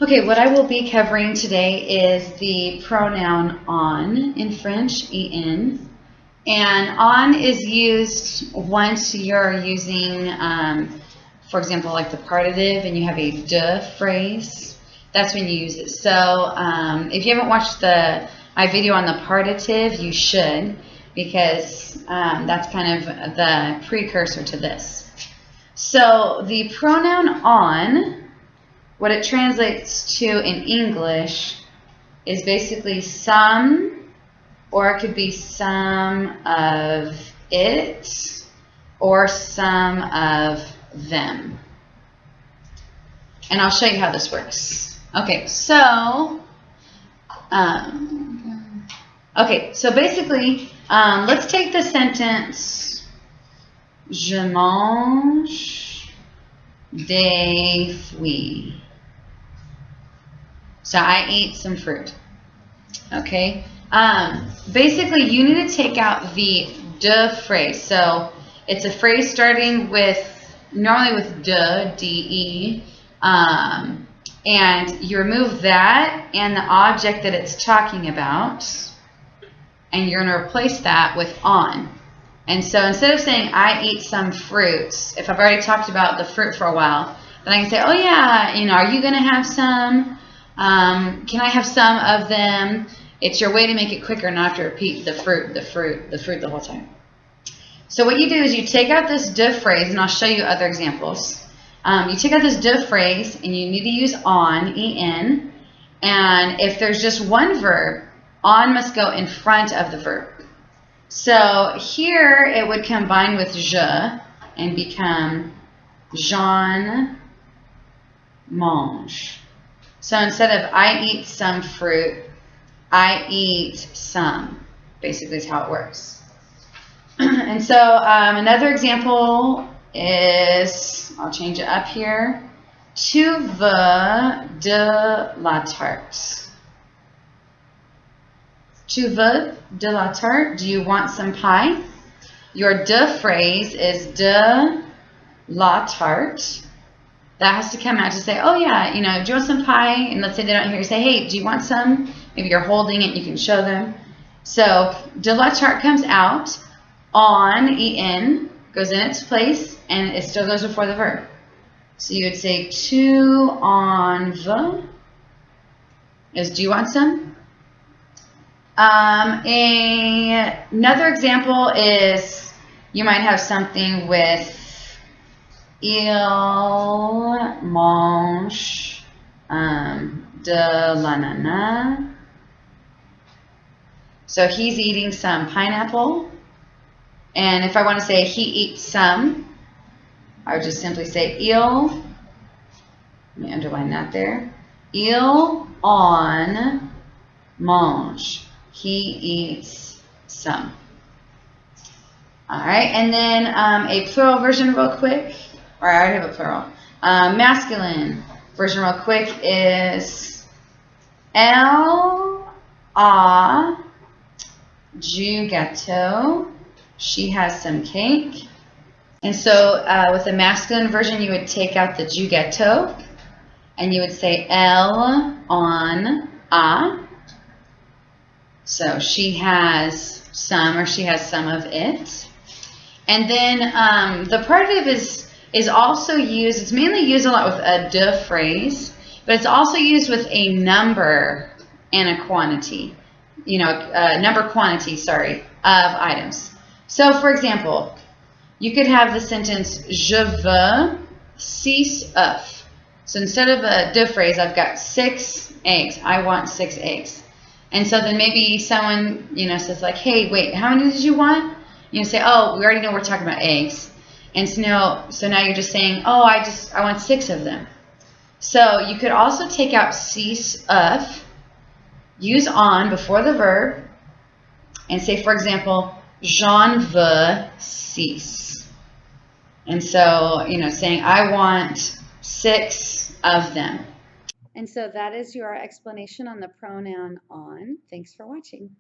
Okay, what I will be covering today is the pronoun en in French, en. And en is used once you're using, for example, like the partitive and you have a de phrase. That's when you use it. So if you haven't watched my video on the partitive, you should, because that's kind of the precursor to this. So the pronoun en, what it translates to in English is basically some, or it could be some of it, or some of them. And I'll show you how this works. Okay, so basically, let's take the sentence, Je mange des fruits. So I eat some fruit. Okay. Basically, you need to take out the de phrase. So it's a phrase starting with, normally with de, de, and you remove that and the object that it's talking about, and you're going to replace that with en. And so instead of saying I eat some fruits, if I've already talked about the fruit for a while, then I can say, oh yeah, are you going to have some? Can I have some of them? It's your way to make it quicker, not to repeat the fruit the whole time. So what you do is you take out this de phrase, and I'll show you other examples. You take out this de phrase, and you need to use en, and if there's just one verb, en must go in front of the verb. So here it would combine with je and become Jean mange. So instead of I eat some fruit, I eat some, basically is how it works. And so another example is, I'll change it up here, tu veux de la tarte. Tu veux de la tarte? Do you want some pie? Your de phrase is de la tarte. That has to come out to say, oh yeah, do you want some pie? And let's say they don't hear you, say, hey, do you want some? Maybe you're holding it, you can show them. So de la tarte comes out, en goes in its place, and it still goes before the verb. So you would say, tu en veux is, do you want some? Another example is, you might have something with il mange de l'ananas. So he's eating some pineapple. And if I want to say he eats some, I would just simply say il. Let me underline that there. Il en mange. He eats some. All right, and then a plural version real quick. Or I already have a plural. Masculine version real quick is elle a du gâteau. She has some cake. And so with the masculine version, you would take out the du gâteau, and you would say elle en a. So she has some, or she has some of it. And then the partitive is also used, it's mainly used a lot with a de phrase, but it's also used with a number and a quantity, of items. So for example, you could have the sentence, je veux 6 œufs. So instead of a de phrase, I've got 6 eggs. I want 6 eggs. And so then maybe someone, says like, hey, wait, how many did you want? You say, oh, we already know we're talking about eggs. And so now you're just saying, oh, I want 6 of them. So you could also take out 6 œufs, use en before the verb, and say, for example, j'en veux 6. And so, saying, I want 6 of them. And so that is your explanation on the pronoun en. Thanks for watching.